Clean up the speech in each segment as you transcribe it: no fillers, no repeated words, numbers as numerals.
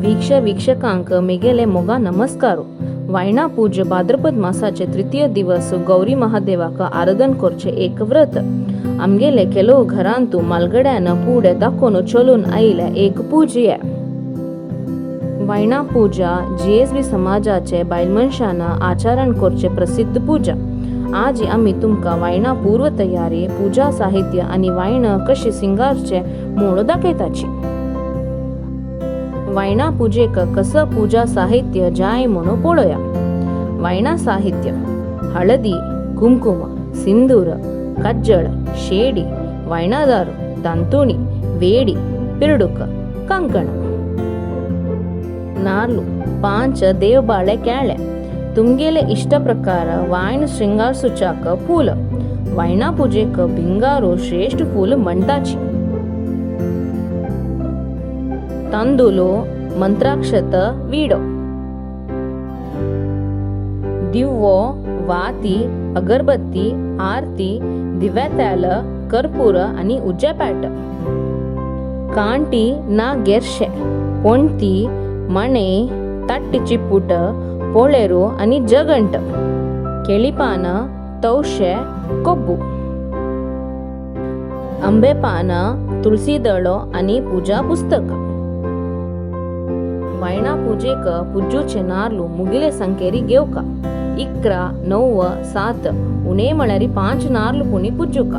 वीक्षकांक मेगेले मोगा नमस्कारो. वायना पूज्य भाद्रपद मासाचे तृतीय दिवस गौरी महादेवाक आराधन करचे एक व्रत. आमगेले केलो घरांतू मालगड्यानं पुढे दाखवून चलून आईले एक पूजे. वायना पूजा जीएसबी समाजाचे बायल मनशांना आचरण करचे प्रसिद्ध पूजा. आज आम्ही तुमका वायना पूर्व तयारी, पूजा साहित्य आणि वायण कशी सिंगारचे मोड दाखयताची. वायना पूजेक कसं पूजा साहित्य जाय म्हणून पळोया. वायना साहित्य: हळदी, कुंकुम, सिंदूर, कज्जळ, शेडी, वायनादारू, दांतुणी, वेडी, पिरडुक, कंकण, नारळू, 5 देवबाळे केळे. तुमगेले इष्ट प्रकार वायन श्रृंगार सुचाक फूल. वायना पूजेक भिंगारो श्रेष्ठ फूल म्हणताची. तांदूलो, मंत्राक्षत, विडो, दिवो, वाती, अगरबत्ती, आरती, दिव्यातेल, कर्पूर आणि उज्जेपॅट. कांटी ना गेर्शे, पोणती, मणे, तट्टी चिपूट, पोळेरू आणि जगंट. केळीपान, तवशे, कोब्बू, आंबेपान, तुळसी दळो आणि पूजा पुस्तक. वायना पूजेक पुज्जूचे नारळू मुगिले संख्येरी घेवका. 11, 9, 7 उणे म्हळ्यारी 5 नारळू पुणी पुज्जुका.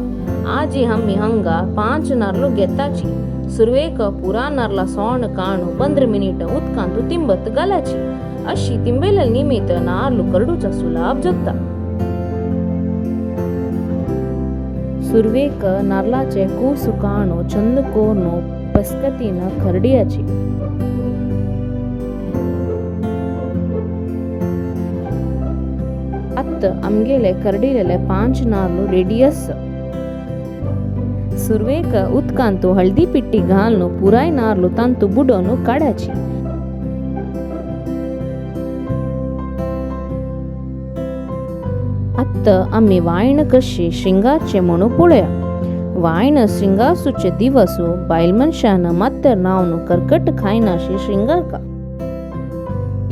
आजी हम्मी हंगा 5 नारळू घेताची. सुरवेक पुरा नारळा सोण काणू 15 मिनिट उदकांतू तिंबत घालाची. अशी तिंबेले निमित्त नारळू करडूचा सुलाभ जगता. सुरवेक नारळाचे कूस काणू चंद कोरनो पस्कतीन खरडियाची. अत्त आमगेले करडिलेले 5 नारळू रेडी अस. सुरवेक उदकांतू हळदी पिट्टी घालनो पुराय नारळू तांतू बुडोनु काढाची. अत्त आम्ही वायण कशी श्रृंगारचे म्हणून पळोया. वायण श्रृंगारसूचे दिवसू बायल मनशानं मात्तर नावनु कर्कट खायनाशी श्रृंगारका.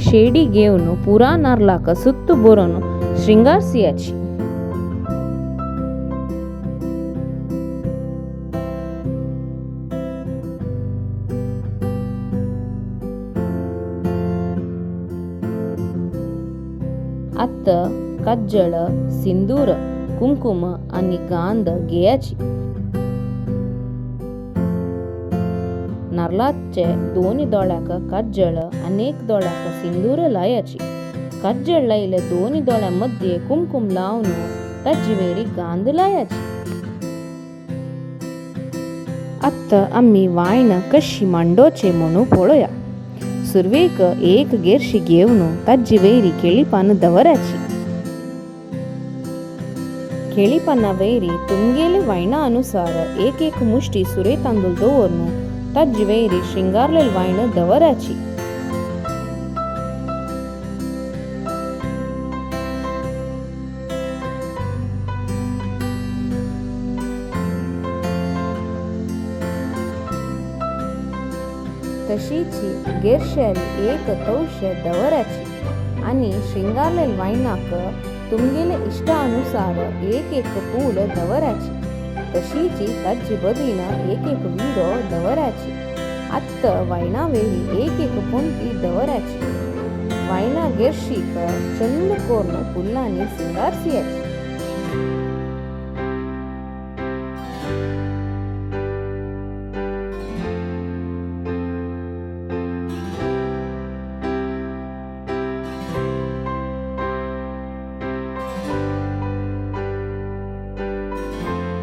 शेडी घेवन पुरा नारळाक सुत्तू बोरोन श्रृंगारसियाची. अत्त कज्जळ, सिंदूर, कुंकुम आणि गांध घेयाची. नारळाचे 2 दोळ्याक कज्जळ आणि 1 दोळ्याक सिंदूर लायाची. कज्जळ लायले 2 दोळ्यामध्ये कुंकुम लावून ताजी वेरी गांध लायाची. अत्त आम्ही वायण कशी मांडोचे म्हणून पळोया. सुरवेक 1 गेर्शी घेवन ताजी वेरी केळीपान दवराची. केळीपाना वैरी तुमगेले वायना अनुसार 1 मुष्टी सुरे तांदूळ दवरनु ताजी वैरी श्रृंगारलेल वायण दवराची. तशीची गेरशेरी 1 तवशे दवराची. आणि श्रृंगारलेल वायनाक तुमगेले इष्टानुसार 1 फूल दवराची. तशीची ताजी बदलीन 1 विडो दवराची. अत्त वायना वेळी 1 पोंटी दवराची. वायना गेर्शीक चंद कोर्ण फुल्लांनी सिंगारसियाची.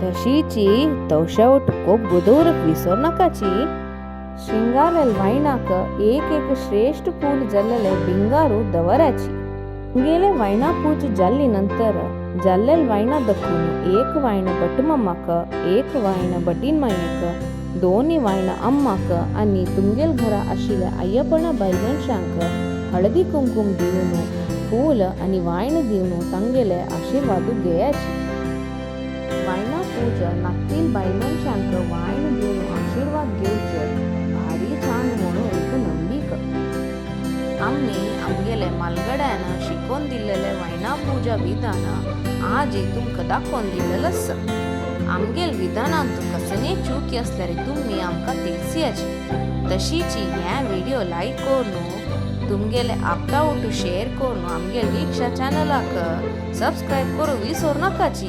तशीची तवशावट कोप बुदोरक विसर नकाची. श्रृंगारलेल वायनाक 1 श्रेष्ठ फूल जल्लेले भिंगारू दवराची. गेले वायना पूज जाल्ली नंतर जाल्लेल वायना दखून 1 वायण बटमम्माक, 1 वायण बटीन मायेक, 2 वायण अम्माक आणि तुमगेल घरा आशिल्ल्या अय्यपणा बायल मनशांक हळदी कुंकुम दिवन फूल आणि वायण दिवन तांगेले आशीर्वादू घेयाची. वायना पूजा नागतील बायल मनशांक वायण दिवन आशीर्वाद घेवचे भारी छान म्हणून एक नंबीक. आम्ही आमगेले मालगड्यानं शिकवून दिलेले वैना पूजा विधान आज तुमकां दाखोवन दिलेलं आसा. आमगेल विधानांत कसली चूक असल्यार तुम्ही आमकां तिळसियाची. तशीच ह्या व्हिडिओ लाईक करून तुमगेले आपटा शेअर करून आमगे रिक्षा चॅनलाक सबस्क्राईब करू विसरू नकाची.